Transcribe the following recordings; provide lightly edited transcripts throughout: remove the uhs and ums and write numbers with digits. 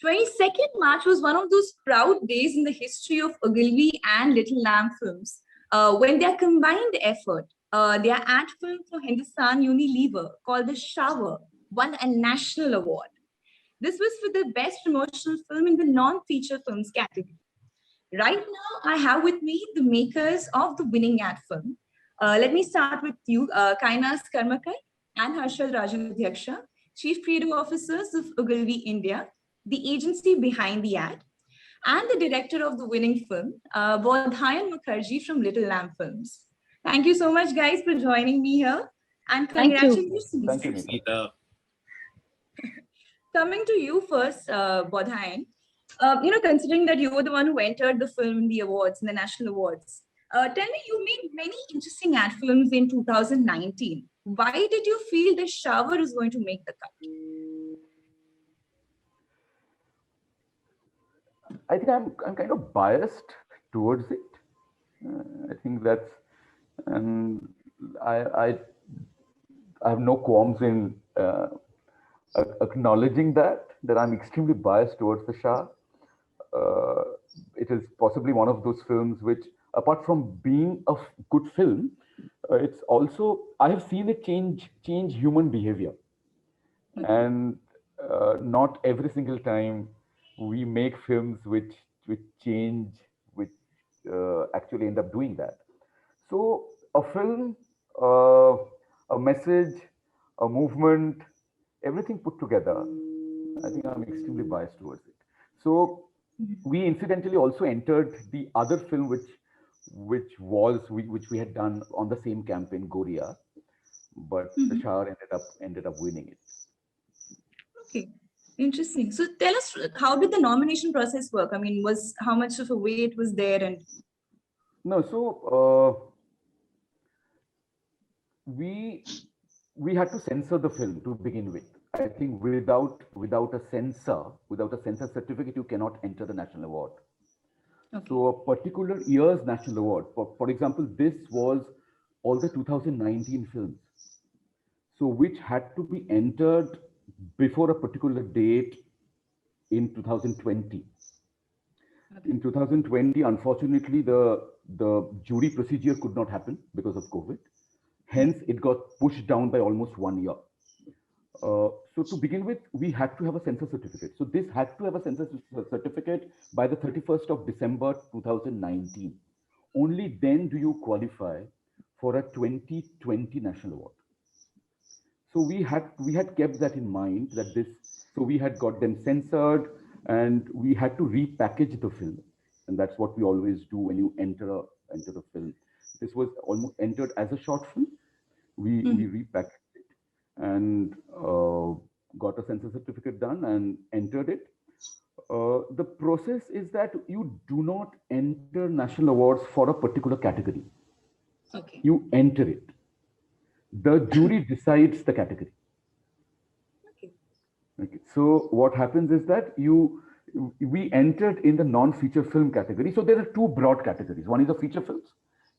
22nd March was one of those proud days in the history of Ogilvy and Little Lamb films when their combined effort, their ad film for Hindustan Unilever called The Shower, won a national award. This was for the best promotional film in the non-feature films category. Right now, I have with me the makers of the winning ad film. Let me start with you, Kainas Karmakar and Harshad Rajadhyaksha, Chief Creative Officers of Ogilvy India, the agency behind the ad, and the director of the winning film, Bodhayan Mukherjee from Little Lamb Films. Thank you so much, guys, for joining me here. And congratulations. Thank you, Nita. Coming to you first, Bodhayan, considering that you were the one who entered the film in the awards, in the national awards, tell me, you made many interesting ad films in 2019. Why did you feel The Shower is going to make the cut? I think I'm kind of biased towards it. I think that's, and I have no qualms in acknowledging that I'm extremely biased towards The Shower. It is possibly one of those films which, apart from being a good film, it's also, I have seen it change human behavior. And not every single time we make films which change, which actually end up doing that. So a film, a message, a movement, everything put together, I think I'm extremely biased towards it. So we incidentally also entered the other film which we had done on the same campaign, Goria, but The Shower ended up winning it. Okay, interesting. So tell us, how did the nomination process work? I mean, how much of a weight was there? And no, so we had to censor the film to begin with. I think without a censor certificate, you cannot enter the national award. Okay. So a particular year's national award, for example, this was all the 2019 films, so which had to be entered before a particular date in 2020. Okay. In 2020, unfortunately, the jury procedure could not happen because of COVID. Hence, it got pushed down by almost 1 year. So to begin with, we had to have a censor certificate. So this had to have a censor certificate by the 31st of December 2019. Only then do you qualify for a 2020 national award. So we had kept that in mind, that so we had got them censored and we had to repackage the film. And that's what we always do when you enter the film. This was almost entered as a short film. We repackaged it and got a censor certificate done and entered it. The process is that you do not enter national awards for a particular category. Okay. You enter it. The jury decides the category. Okay. So what happens is that we entered in the non-feature film category. So there are two broad categories. One is the feature films.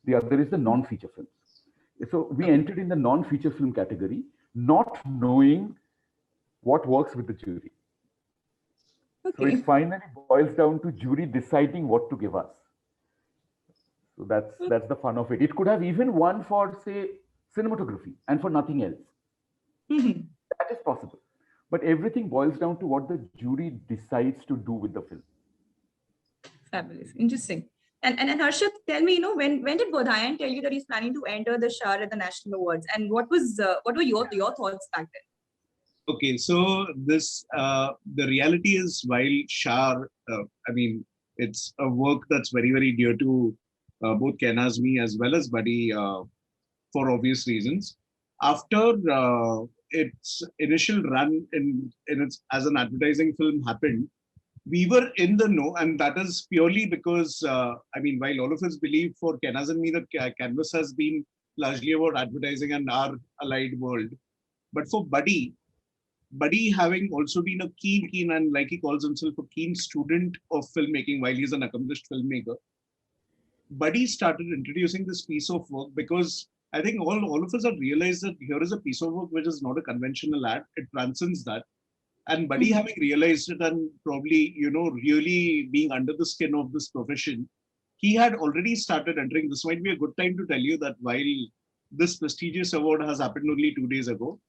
The other is the non-feature films. So we entered in the non-feature film category, not knowing what works with the jury. Okay. So it finally boils down to jury deciding what to give us. So that's the fun of it. It could have even won for, say, cinematography and for nothing else. That is possible. But everything boils down to what the jury decides to do with the film. Fabulous. Interesting. And Harshad, tell me, when did Bodhayan tell you that he's planning to enter The Shower at the National Awards? And what were your thoughts back then? Okay, so this the reality is, while Shower, it's a work that's very, very dear to both Ken as me as well as Buddy for obvious reasons. After its initial run in its as an advertising film happened, we were in the know, and that is purely because, while all of us believe for Kenaz and me that Canvas has been largely about advertising and our allied world, but for Buddy having also been a keen, and like he calls himself, a keen student of filmmaking while he's an accomplished filmmaker, Buddy started introducing this piece of work because I think all of us have realized that here is a piece of work which is not a conventional ad. It transcends that. And Buddy having realized it and probably, really being under the skin of this profession, he had already started entering. This might be a good time to tell you that while this prestigious award has happened only 2 days ago,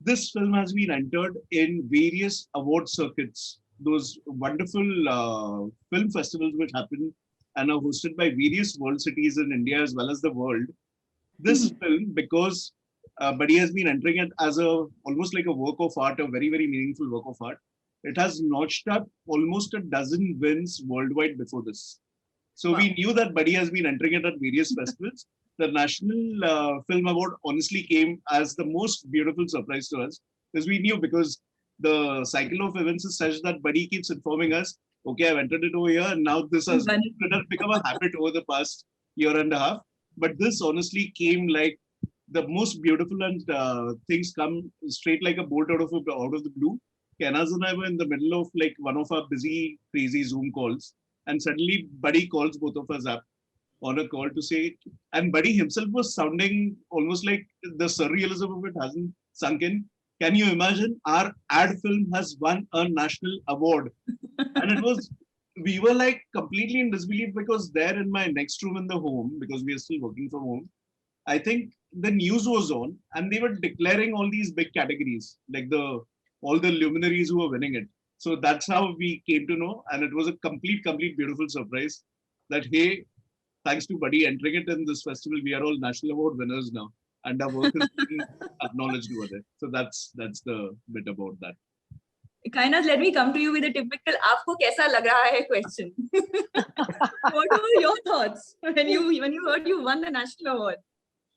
this film has been entered in various award circuits, those wonderful film festivals which happen and are hosted by various world cities in India as well as the world. This film, because Buddy has been entering it as almost like a work of art, a very, very meaningful work of art. It has notched up almost a dozen wins worldwide before this. So we knew that Buddy has been entering it at various festivals. The National Film Award honestly came as the most beautiful surprise to us, because we knew, because the cycle of events is such that Buddy keeps informing us, okay, I've entered it over here, and now this has become a habit over the past year and a half. But this honestly came like the most beautiful, and things come straight like a bolt out of the blue. Kenaz and I were in the middle of like one of our busy, crazy Zoom calls, and suddenly Buddy calls both of us up on a call to say, and Buddy himself was sounding almost like the surrealism of it hasn't sunk in. Can you imagine? Our ad film has won a national award, and we were like completely in disbelief, because there in my next room in the home, because we are still working from home, I think the news was on and they were declaring all these big categories, like all the luminaries who were winning it. So that's how we came to know. And it was a complete beautiful surprise that, hey, thanks to Buddy entering it in this festival, we are all national award winners now. And our work is being acknowledged over there. So that's the bit about that. Kainaz, let me come to you with a typical "Aapko kaisa lag raha hai" question. What were your thoughts when you heard you won the national award?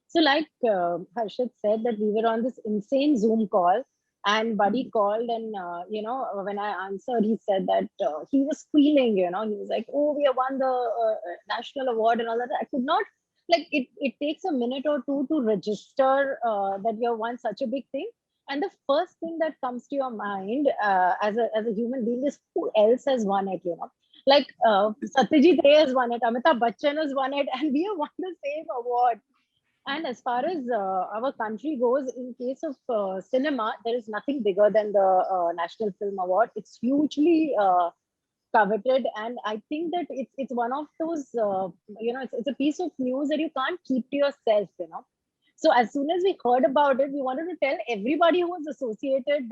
So like Harshit said, that we were on this insane Zoom call, and Buddy called, and when I answered, he said that he was squealing. He was like, "Oh, we have won the national award," and all that. I could not, like, it takes a minute or two to register that you have won such a big thing. And the first thing that comes to your mind as a human being is, who else has won it? Like Satyajit Ray has won it, Amitabh Bachchan has won it, and we have won the same award. And as far as our country goes, in case of cinema, there is nothing bigger than the National Film Award. It's hugely coveted, and I think that it's one of those it's a piece of news that you can't keep to yourself. So as soon as we heard about it, we wanted to tell everybody who was associated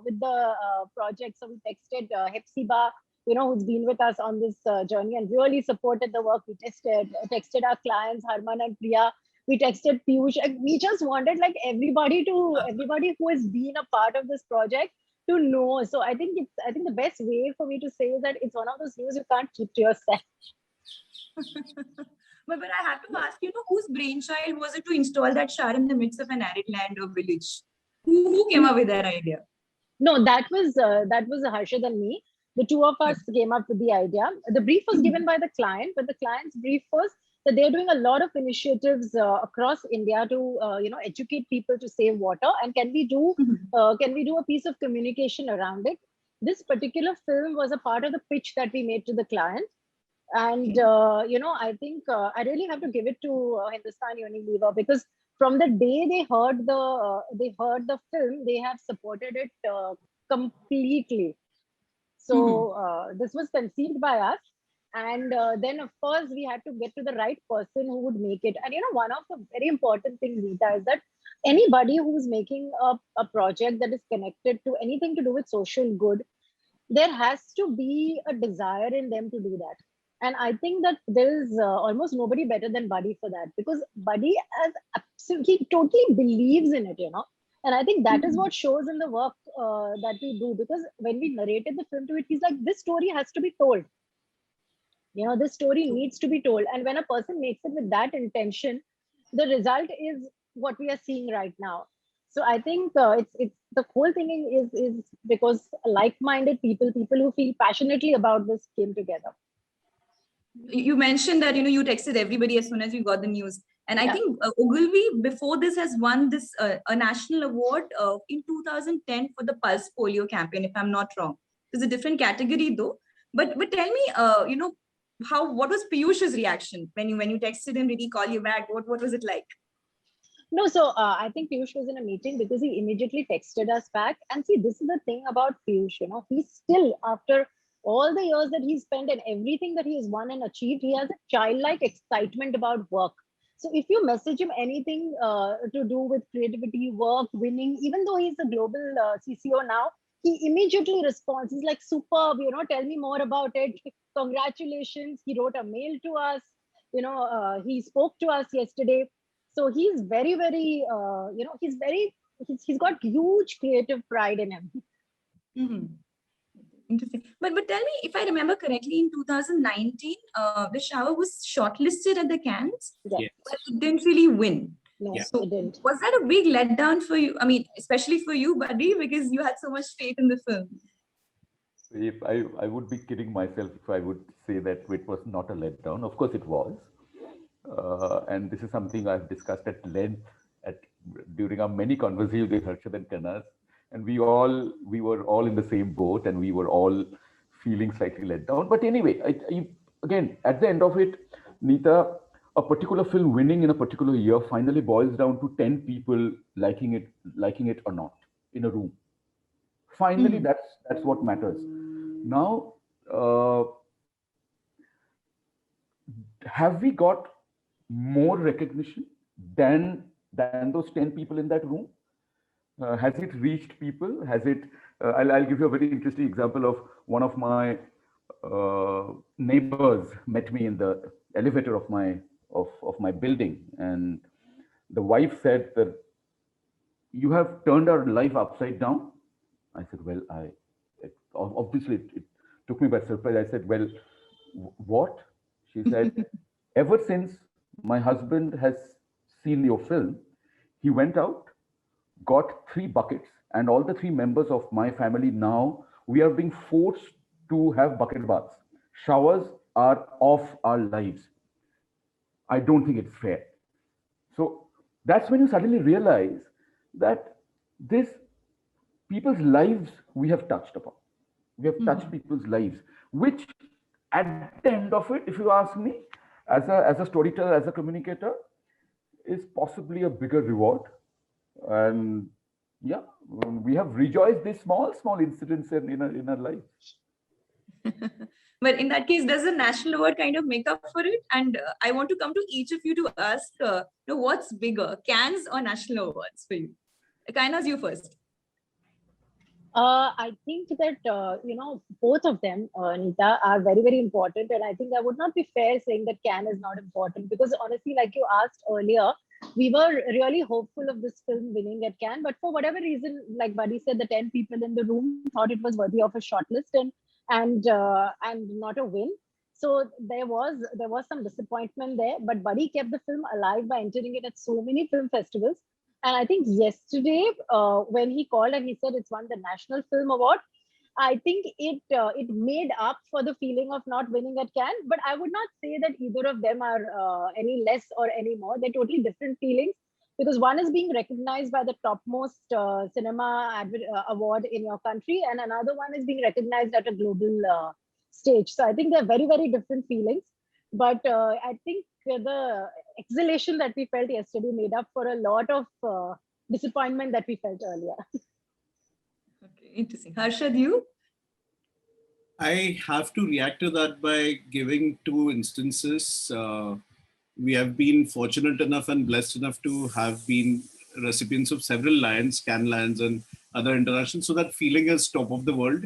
with the project. So we texted Hepzibah, who's been with us on this journey and really supported the work. We texted our clients, Harman and Priya. We texted Piyush. We just wanted like everybody who has been a part of this project to know. So I think the best way for me to say is that it's one of those news you can't keep to yourself. But I have to ask, whose brainchild was it to install that shower in the midst of an arid land or village? Who came up with that idea? No, that was Harshad and me. The two of us came up with the idea. The brief was given by the client, but the client's brief was that they're doing a lot of initiatives across India to educate people to save water, and can we do a piece of communication around it? This particular film was a part of the pitch that we made to the client. And I think I really have to give it to Hindustan Unilever, because from the day they heard the film, they have supported it completely. So this was conceived by us, and then of course we had to get to the right person who would make it. And one of the very important things, Rita, is that anybody who's making a project that is connected to anything to do with social good, there has to be a desire in them to do that. And I think that there is almost nobody better than Buddy for that, because Buddy he totally believes in it, And I think that is what shows in the work that we do, because when we narrated the film to it, he's like, this story has to be told. This story needs to be told. And when a person makes it with that intention, the result is what we are seeing right now. So I think it's the whole thing is because like-minded people who feel passionately about this came together. You mentioned that you texted everybody as soon as you got the news, and I think Ogilvy before this has won this a national award in 2010 for the Pulse Polio campaign, if I'm not wrong. It's a different category though. But tell me, what was Piyush's reaction when you texted him? Did he call you back? What was it like? No, so I think Piyush was in a meeting because he immediately texted us back. And see, this is the thing about Piyush, you know, he's still, after all the years that he's spent and everything that he has won and achieved, he has a childlike excitement about work. So if you message him anything to do with creativity, work, winning, even though he's a global CCO now, he immediately responds. He's like, superb, you know, tell me more about it. Congratulations. He wrote a mail to us. You know, he spoke to us yesterday. So he's very, very, you know, he's got huge creative pride in him. Mm-hmm. Interesting. But tell me, if I remember correctly, in 2019, The Shower was shortlisted at the Cannes, Yeah. but it didn't really win. No, Yeah. he didn't. Was that a big letdown for you? I mean, especially for you, Buddy, because you had so much faith in the film. If I would be kidding myself if I would say that it was not a letdown. Of course, it was. And this is something I've discussed at length during our many conversations with Harshad and Kanas. And we were all in the same boat, and we were all feeling slightly let down. But anyway, again, at the end of it, Neeta, a particular film winning in a particular year finally boils down to 10 people liking it or not in a room. Finally, that's what matters. Now, have we got more recognition than those 10 people in that room? Has it reached people? Has it? I'll give you a very interesting example of one of my neighbors met me in the elevator of my building, and the wife said that you have turned our life upside down. I said, well, obviously it took me by surprise. I said, well, what? She said, ever since my husband has seen your film, he went out, got 3 buckets, and all the 3 members of my family now, we are being forced to have bucket baths. Showers are off our lives. I don't think it's fair. So that's when you suddenly realize that this people's lives we have touched upon. We have touched people's lives, which at the end of it, if you ask me, as a storyteller, as a communicator, is possibly a bigger reward. And yeah, we have rejoiced these small incidents in our lives. But in that case, does the national award kind of make up for it? And I want to come to each of you to ask, what's bigger, Cannes or national awards for you? Kaina's, you first. I think that, both of them, Neeta, are very, very important. And I think I would not be fair saying that Cannes is not important, because honestly, like you asked earlier, we were really hopeful of this film winning at Cannes. But for whatever reason, like Buddy said, the 10 people in the room thought it was worthy of a shortlist and not a win. So there was some disappointment there. But Buddy kept the film alive by entering it at so many film festivals. And I think yesterday, when he called and he said it's won the National Film Award, I think it made up for the feeling of not winning at Cannes. But I would not say that either of them are any less or any more. They're totally different feelings, because one is being recognized by the topmost cinema award in your country, and another one is being recognized at a global stage. So I think they're very, very different feelings. But I think the exhalation that we felt yesterday made up for a lot of disappointment that we felt earlier. Okay, interesting. Harshad, you? I have to react to that by giving 2 instances. We have been fortunate enough and blessed enough to have been recipients of several Lions, Cannes Lions, and other international. So that feeling is top of the world.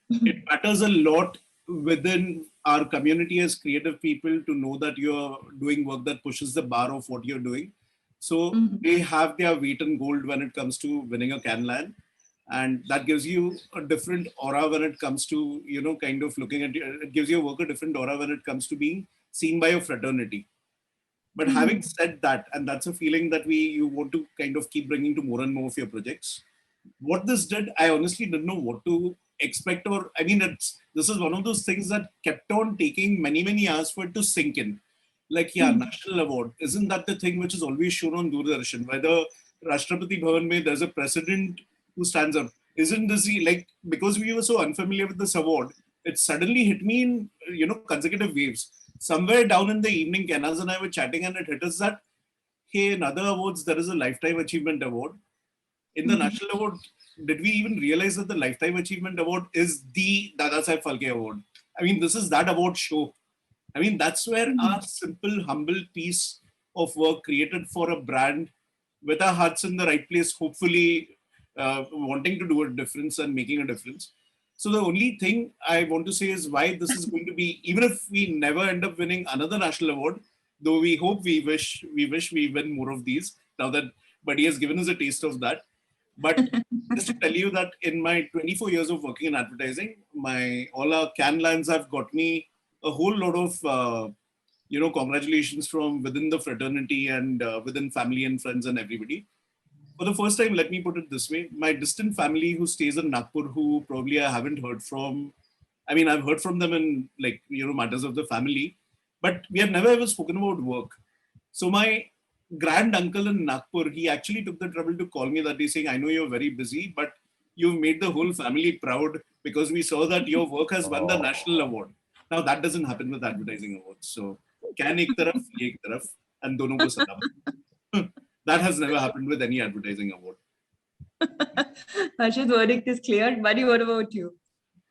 It matters a lot within our community as creative people to know that you're doing work that pushes the bar of what you're doing. So they have their weight in gold when it comes to winning a Cannes Lion. And that gives you a different aura when it comes to, kind of looking at it gives your work a different aura when it comes to being seen by your fraternity. But having said that, and that's a feeling that you want to kind of keep bringing to more and more of your projects. What this did, I honestly didn't know what to expect, or I mean, this is one of those things that kept on taking many, many hours for it to sink in. Like, national award, isn't that the thing which is always shown on Doordarshan? Whether Rashtrapati Bhavan mein there's a president who stands up. Isn't this because we were so unfamiliar with this award, it suddenly hit me in, consecutive waves. Somewhere down in the evening, Kanas and I were chatting and it hit us that hey, in other awards, there is a Lifetime Achievement Award. In the National Award, did we even realize that the Lifetime Achievement Award is the Dada Saheb Phalke Award? I mean, this is that award show. I mean, that's where our simple, humble piece of work created for a brand with our hearts in the right place, hopefully wanting to do a difference and making a difference. So the only thing I want to say is why this is going to be, even if we never end up winning another national award, though we hope we wish we win more of these now that Buddy has given us a taste of that. But just to tell you that in my 24 years of working in advertising, all our Cannes Lions have got me a whole lot of congratulations from within the fraternity and within family and friends and everybody. For the first time, let me put it this way: my distant family who stays in Nagpur, who probably I haven't heard from. I mean, I've heard from them in matters of the family, but we have never ever spoken about work. So my grand uncle in Nagpur, he actually took the trouble to call me that day saying, I know you're very busy, but you've made the whole family proud because we saw that your work has won the national award. Now that doesn't happen with advertising awards. So can ek taraf, ye ek taraf, and dono ko salam. That has never happened with any advertising award. Harshad's verdict is clear. Buddy, what about you?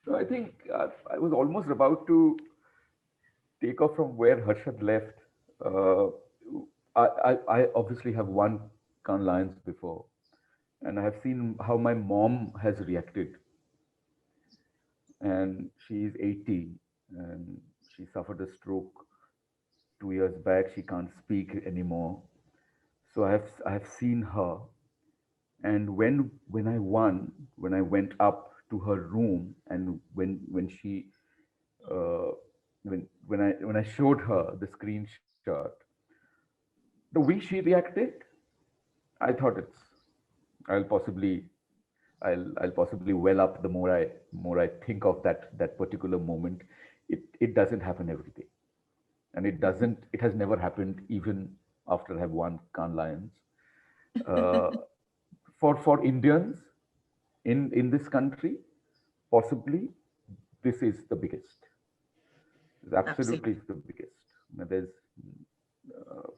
So I think I was almost about to take off from where Harshad left. I obviously have won Cannes Lions before, and I have seen how my mom has reacted. And she's 80, and she suffered a stroke 2 years back. She can't speak anymore. So I have seen her. And when I won, when I went up to her room, and when she when I showed her the screenshot, the way she reacted, I thought I'll possibly well up the more I think of that particular moment. It doesn't happen every day, and it has never happened even after I have won Cannes Lions. For Indians in this country, possibly this is the biggest. It's absolutely the biggest. There's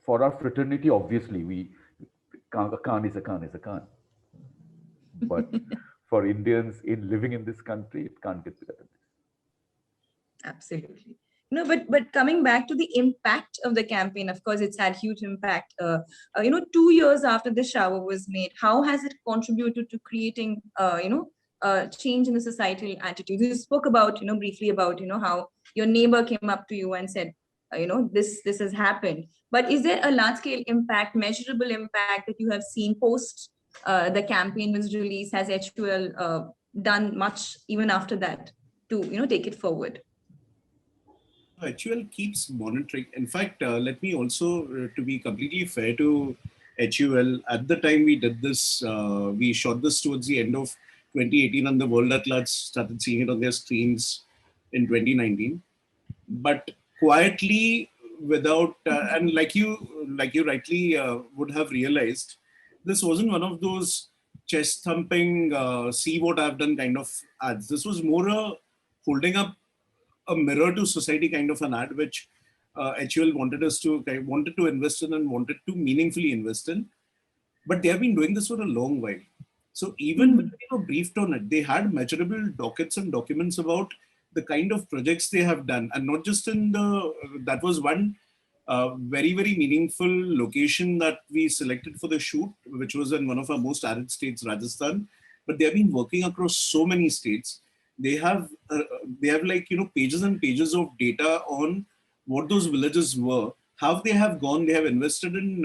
for our fraternity, obviously, Cannes is a Cannes. But for Indians living in this country, it can't get better than this. Absolutely. But coming back to the impact of the campaign, of course, it's had huge impact. 2 years after the shower was made, how has it contributed to creating, change in the societal attitude? You spoke about, briefly about, how your neighbor came up to you and said, this has happened. But is there a large-scale impact, measurable impact that you have seen post the campaign was released? Has HUL done much even after that to, take it forward? HUL keeps monitoring. In fact, let me also, to be completely fair to HUL, at the time we did this, we shot this towards the end of 2018, and the world at large started seeing it on their screens in 2019. But quietly, without, and like you rightly would have realized, this wasn't one of those chest thumping, see what I've done kind of ads. This was more a holding up a mirror to society kind of an ad, which HUL wanted to invest in and wanted to meaningfully invest in. But they have been doing this for a long while. So even when they were briefed on it, they had measurable dockets and documents about the kind of projects they have done, and not just in that was one very, very meaningful location that we selected for the shoot, which was in one of our most arid states, Rajasthan. But they have been working across so many states. They have pages and pages of data on what those villages were, how they have gone. They have invested in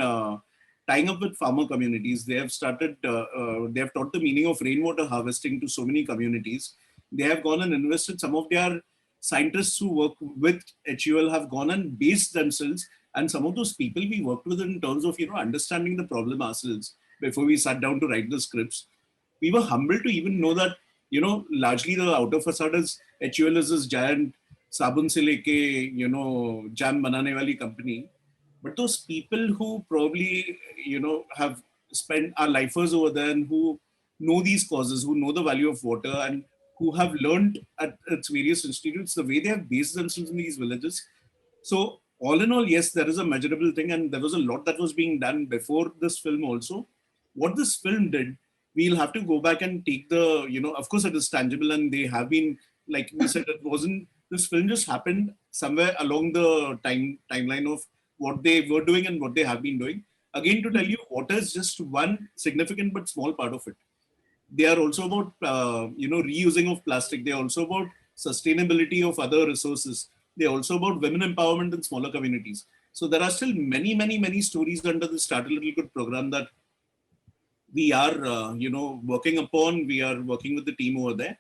tying up with farmer communities. They have started. They have taught the meaning of rainwater harvesting to so many communities. They have gone and invested. Some of their scientists who work with HUL have gone and based themselves. And some of those people we worked with in terms of understanding the problem ourselves before we sat down to write the scripts. We were humbled to even know that largely the outer facade is HUL is this giant sabun se leke, jam banane wali company. But those people who probably, have spent our lifers over there and who know these causes, who know the value of water, and who have learned at its various institutes, the way they have based themselves in these villages. So all in all, yes, there is a measurable thing, and there was a lot that was being done before this film also. What this film did, we'll have to go back and take the, of course it is tangible, and they have been, like we said, it wasn't, this film just happened somewhere along the timeline of what they were doing and what they have been doing. Again, to tell you, water is just one significant but small part of it. They are also about, reusing of plastic. They are also about sustainability of other resources. They are also about women empowerment in smaller communities. So there are still many, many, many stories under the Start a Little Good program that we are, working upon. We are working with the team over there.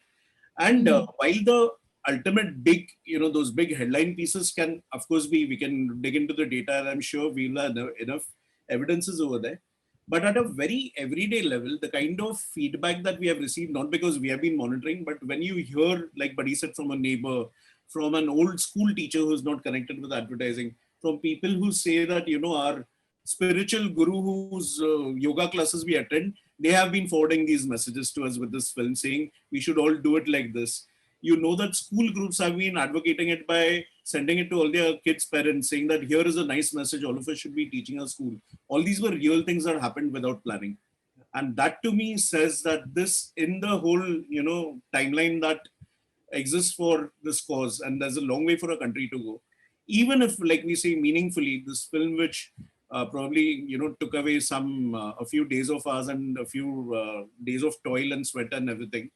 And while the ultimate big, those big headline pieces can, of course, we can dig into the data, and I'm sure we'll have enough evidences over there. But at a very everyday level, the kind of feedback that we have received, not because we have been monitoring, but when you hear, like Buddy said, from a neighbor, from an old school teacher who's not connected with advertising, from people who say that, our spiritual guru whose yoga classes we attend, they have been forwarding these messages to us with this film saying we should all do it like this. You know that school groups have been advocating it by sending it to all their kids' parents, saying that here is a nice message, all of us should be teaching our school. All these were real things that happened without planning. And that to me says that this, in the whole, timeline that exists for this cause, and there's a long way for a country to go. Even if, like we say, meaningfully, this film, which probably, took away a few days of ours and a few days of toil and sweat and everything.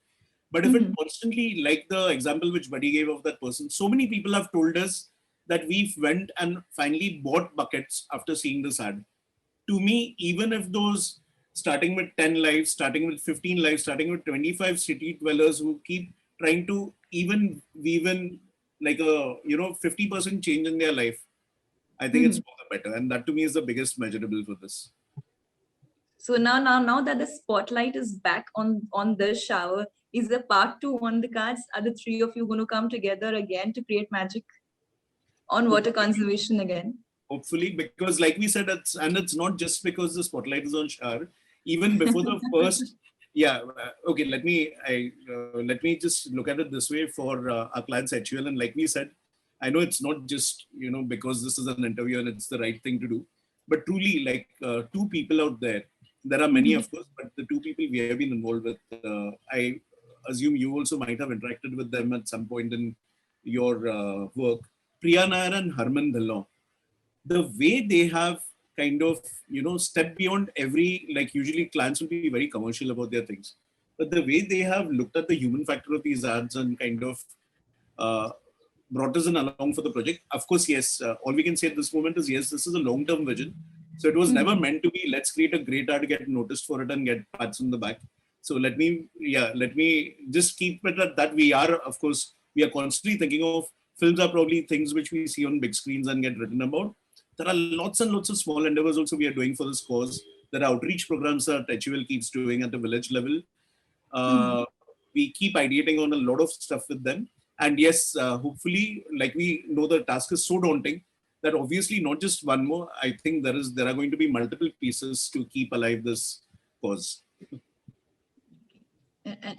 But if it constantly, like the example which Buddy gave of that person, so many people have told us that we went and finally bought buckets after seeing this ad. To me, even if those starting with 10 lives, starting with 15 lives, starting with 25 city dwellers who keep trying to even weave in like a 50% change in their life, I think it's for the better. And that to me is the biggest measurable for this. So now that the spotlight is back on the shower, is the part 2 on the cards? Are the three of you going to come together again to create magic on water conservation again? Hopefully, because like we said, it's not just because the spotlight is on Shar. Even before the first, okay. Let me just look at it this way for our clients HUL, and like we said, I know it's not just because this is an interview and it's the right thing to do, but truly, like two people out there. There are many, of course, but the two people we have been involved with, I assume you also might have interacted with them at some point in your work. Priya Nair and Harman Dhillon. The way they have kind of, stepped beyond every, like usually clients will be very commercial about their things. But the way they have looked at the human factor of these ads and kind of brought us in along for the project. Of course, yes, all we can say at this moment is, yes, this is a long-term vision. So it was never meant to be, let's create a great ad, get noticed for it and get pats on the back. So let me just keep it at that. We are constantly thinking of films are probably things which we see on big screens and get written about. There are lots and lots of small endeavors also we are doing for this cause. There are outreach programs that HUL keeps doing at the village level. We keep ideating on a lot of stuff with them. And yes, hopefully, like we know the task is so daunting that obviously not just one more. I think there are going to be multiple pieces to keep alive this cause.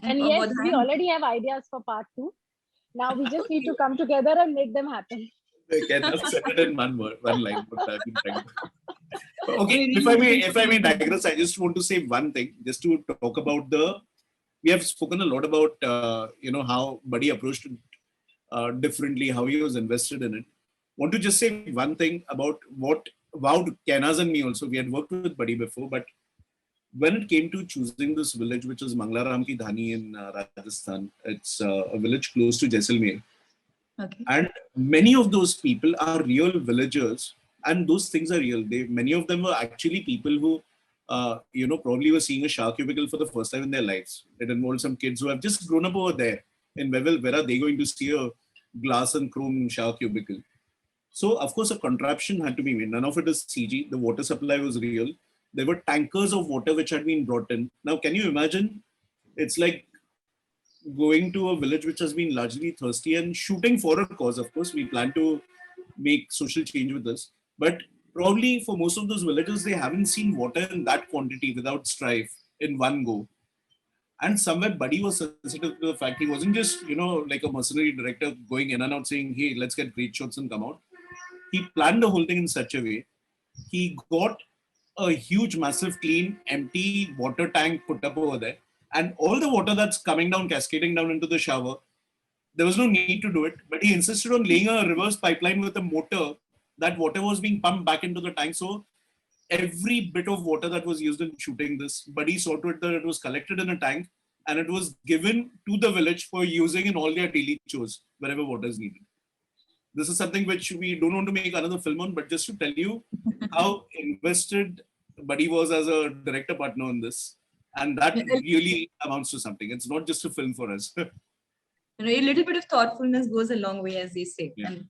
And yes, we already have ideas for part 2. Now we just need to come together and make them happen. I cannot say it in one line. But I've been trying to. Okay, if I may digress, I just want to say one thing, just to talk about we have spoken a lot about, how Buddy approached it differently, how he was invested in it. Want to just say one thing about what wowed Kainaz and me also. We had worked with Buddy before, but when it came to choosing this village, which is Manglaram Ki Dhani in Rajasthan, it's a village close to Jaisalmer. Okay. And many of those people are real villagers, and those things are real. Many of them were actually people who, probably were seeing a shower cubicle for the first time in their lives. It involved some kids who have just grown up over there in Wewell. Where are they going to see a glass and chrome shower cubicle? So, of course, a contraption had to be made. None of it is CG. The water supply was real. There were tankers of water which had been brought in. Now, can you imagine? It's like going to a village which has been largely thirsty and shooting for a cause. Of course, we plan to make social change with this. But probably for most of those villages, they haven't seen water in that quantity without strife in one go. And somewhere Buddy was sensitive to the fact he wasn't just, like a mercenary director going in and out saying, hey, let's get great shots and come out. he planned the whole thing in such a way. He got a huge, massive, clean, empty water tank put up over there. And all the water that's coming down, cascading down into the shower, there was no need to do it. But he insisted on laying a reverse pipeline with a motor that water was being pumped back into the tank. So every bit of water that was used in shooting this, Buddy saw to it that it was collected in a tank and it was given to the village for using in all their daily chores wherever water is needed. This is something which we don't want to make another film on, but just to tell you how invested Buddy was as a director partner on this. And that really amounts to something. It's not just a film for us. A little bit of thoughtfulness goes a long way, as they say. Yeah. And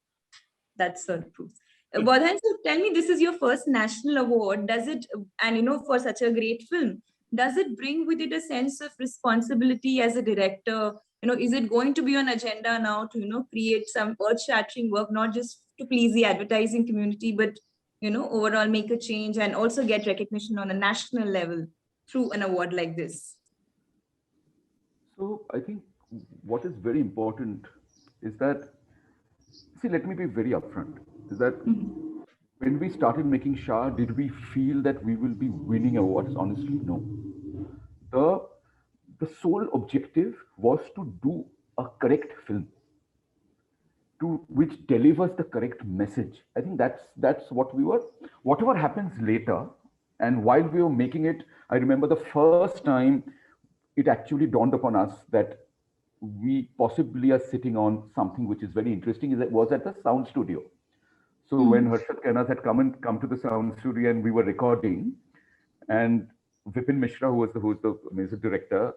that's the proof. Bodhan, so tell me, this is your first national award. Does it, and for such a great film, does it bring with it a sense of responsibility as a director? Is it going to be on agenda now to, create some earth-shattering work, not just to please the advertising community, but, overall make a change and also get recognition on a national level through an award like this? So I think what is very important is that, see, let me be very upfront, is that when we started making Shah, did we feel that we will be winning awards? Honestly, no. The sole objective was to do a correct film, which delivers the correct message. I think that's what we were. Whatever happens later, and while we were making it, I remember the first time it actually dawned upon us that we possibly are sitting on something which is very interesting. It was at the sound studio. So when Harshad Kainaz had come to the sound studio and we were recording, and Vipin Mishra, who was the music director,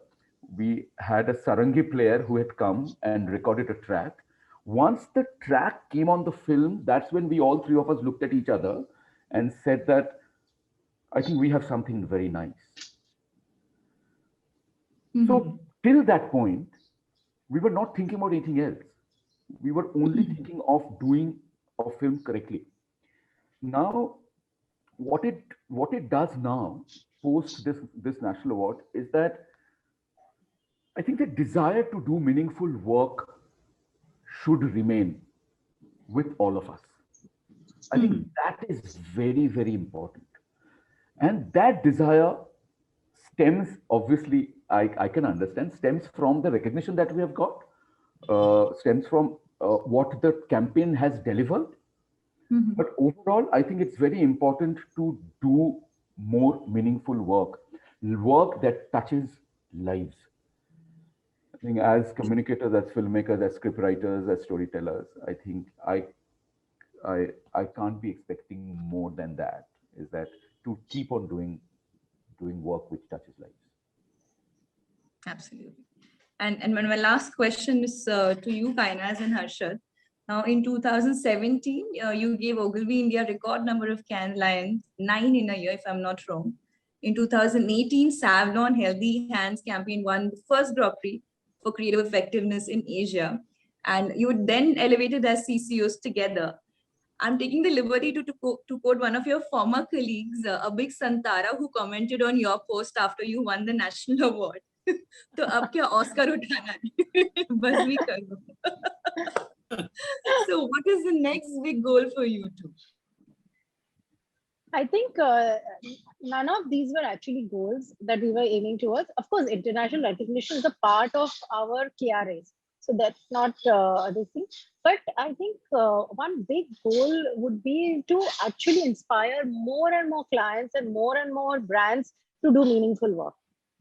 we had a sarangi player who had come and recorded a track. Once the track came on the film, that's when we all three of us looked at each other and said that, I think we have something very nice. So till that point, we were not thinking about anything else. We were only thinking of doing a film correctly. Now, what it does now, post this national award, is that I think the desire to do meaningful work should remain with all of us. I think that is very, very important. And that desire stems, obviously, I can understand, stems from the recognition that we have got, stems from what the campaign has delivered. But overall, I think it's very important to do more meaningful work that touches lives. I think as communicators, as filmmakers, as scriptwriters, as storytellers, I think I can't be expecting more than that, is that to keep on doing work which touches lives. Absolutely. And my last question is to you, Kainaz and Harshad. Now, in 2017, you gave Ogilvy India record number of Cannes Lions, 9 in a year, if I'm not wrong. In 2018, Savlon Healthy Hands campaign won the first Grand Prix for creative effectiveness in Asia. And you were then elevated as CCOs together. I'm taking the liberty to quote one of your former colleagues, Abhik Santara, who commented on your post after you won the national award. तो अब क्या Oscar उठाना है? बस भी करो. So what is the next big goal for you two? I think none of these were actually goals that we were aiming towards. Of course, international recognition is a part of our KRAs. So that's not this thing. But I think one big goal would be to actually inspire more and more clients and more brands to do meaningful work.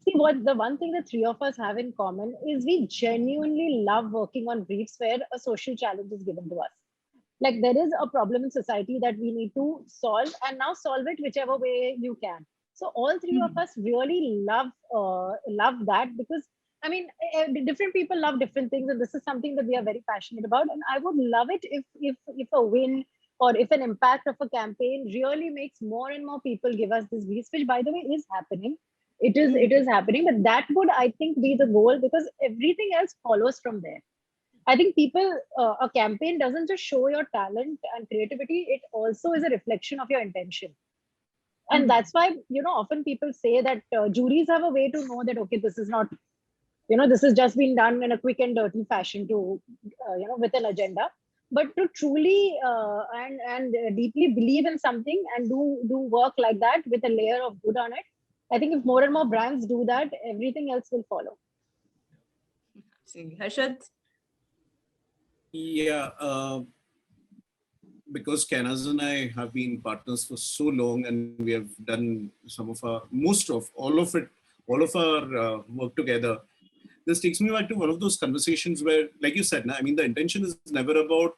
See, what the one thing the three of us have in common is we genuinely love working on briefs where a social challenge is given to us. Like there is a problem in society that we need to solve, and now solve it whichever way you can. So all three of us really love that, because I mean, different people love different things, and this is something that we are very passionate about. And I would love it if a win or if an impact of a campaign really makes more and more people give us this briefs, which by the way is happening. It is happening, but that would, I think, be the goal, because everything else follows from there. I think a campaign doesn't just show your talent and creativity, it also is a reflection of your intention. And that's why, often people say that juries have a way to know that, okay, this is not, this has just been done in a quick and dirty fashion to, with an agenda. but to truly and deeply believe in something and do work like that with a layer of good on it. I think if more and more brands do that, everything else will follow. Absolutely. Harshad? Yeah, because Kanaz and I have been partners for so long, and we have done all of our work together. This takes me back to one of those conversations where, like you said, I mean, the intention is never about,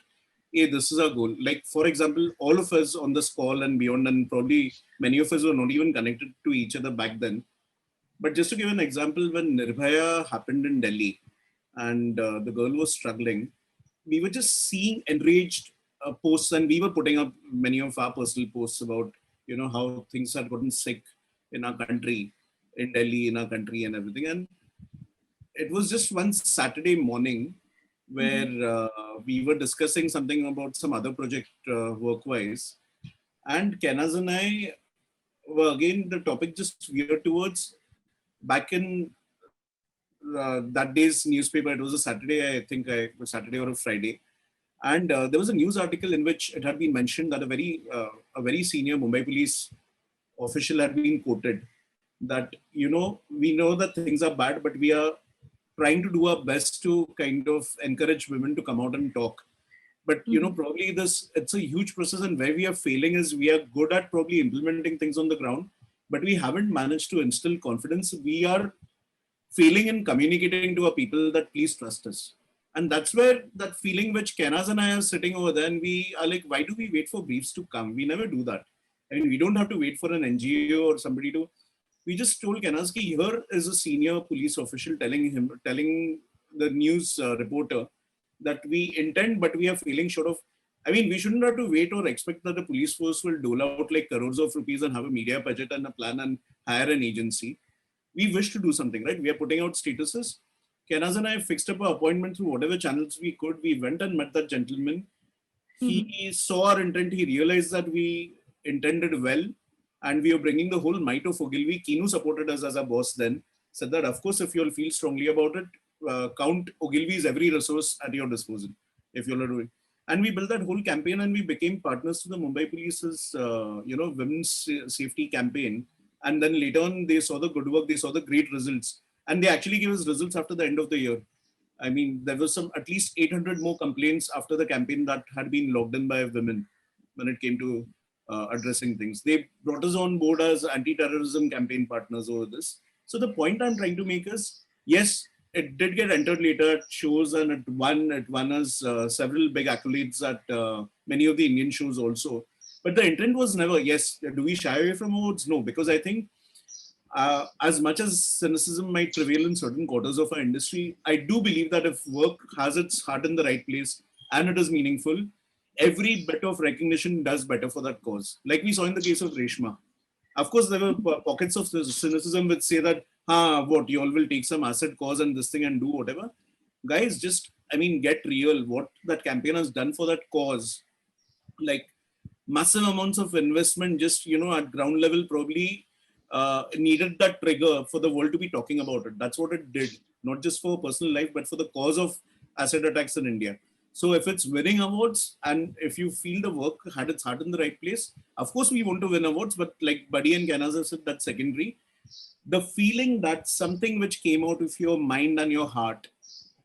hey, this is our goal. Like, for example, all of us on this call and beyond, and probably many of us were not even connected to each other back then. But just to give an example, when Nirbhaya happened in Delhi and the girl was struggling, we were just seeing enraged posts, and we were putting up many of our personal posts about, how things had gotten sick in our country, in Delhi, in our country and everything. And it was just one Saturday morning where we were discussing something about some other project work-wise. And Kanaz and I were, again, the topic just veered towards back in that day's newspaper. It was a Saturday, I think, a Saturday or a Friday. And there was a news article in which it had been mentioned that a very senior Mumbai police official had been quoted that, we know that things are bad, but we are trying to do our best to kind of encourage women to come out and talk. But, probably it's a huge process, and where we are failing is we are good at probably implementing things on the ground, but we haven't managed to instill confidence. We are failing in communicating to our people that please trust us. And that's where that feeling which Kanaz and I are sitting over there, and we are like, why do we wait for briefs to come? We never do that. I mean, we don't have to wait for an NGO or somebody to. We just told Kanaz, here is a senior police official telling the news reporter that we intend, but we are failing short of. I mean, we shouldn't have to wait or expect that the police force will dole out like crores of rupees and have a media budget and a plan and hire an agency. We wish to do something, right? We are putting out statuses. Kanaz and I fixed up an appointment through whatever channels we could. We went and met that gentleman. He saw our intent. He realized that we intended well, and we were bringing the whole might of Ogilvy. Kinu supported us as our boss then. Said that, of course, if you'll feel strongly about it, count Ogilvy's every resource at your disposal, if you'll do it. And we built that whole campaign, and we became partners to the Mumbai Police's, women's safety campaign. And then later on, they saw the good work, they saw the great results. And they actually gave us results after the end of the year. I mean, there was at least 800 more complaints after the campaign that had been logged in by women when it came to addressing things. They brought us on board as anti-terrorism campaign partners over this. So the point I'm trying to make is, yes, it did get entered later at shows, and it won us several big accolades at many of the Indian shows also. But the intent was never, yes, do we shy away from awards? No, because I think as much as cynicism might prevail in certain quarters of our industry, I do believe that if work has its heart in the right place and it is meaningful, every bit of recognition does better for that cause. Like we saw in the case of Reshma. Of course, there were pockets of cynicism which say that, what, you all will take some asset cause and this thing and do whatever. Guys, just, I mean, get real. What that campaign has done for that cause, like massive amounts of investment, just, at ground level, probably needed that trigger for the world to be talking about it. That's what it did, not just for personal life, but for the cause of acid attacks in India. So if it's winning awards, and if you feel the work had its heart in the right place, of course we want to win awards, but like Buddy and Kanaz have said, that's secondary. The feeling that something which came out of your mind and your heart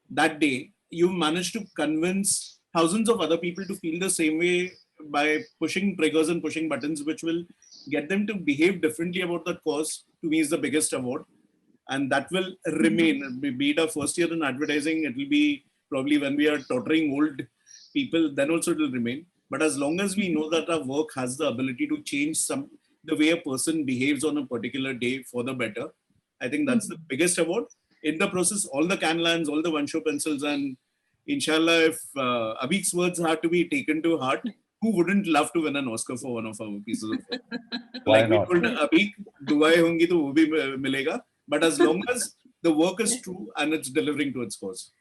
that day, you managed to convince thousands of other people to feel the same way by pushing triggers and pushing buttons, which will get them to behave differently about that cause, to me is the biggest award. And that will remain, be it our first year in advertising, it will be probably when we are tottering old people, then also it will remain. But as long as we know that our work has the ability to change the way a person behaves on a particular day for the better, I think that's the biggest award. In the process, all the Canlans, all the one-show pencils, and inshallah, if Abhik's words have to be taken to heart, who wouldn't love to win an Oscar for one of our pieces of work? Like we told Abhik, duaएं होंगी तो वो भी मिलेगा. But as long as the work is true and it's delivering to its cause.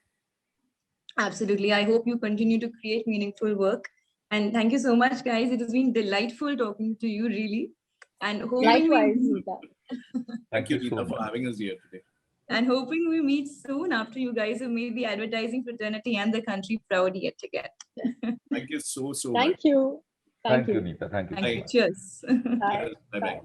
Absolutely. I hope you continue to create meaningful work. And thank you so much, guys. It has been delightful talking to you, really. And likewise, Thank you, Neeta, for having us here today. and hoping we meet soon after you guys have made the advertising fraternity and the country proud yet again. Thank you so much. Thank you. Thank you, Neeta. Thank you. Thank so you. much. Cheers. Bye. Bye bye.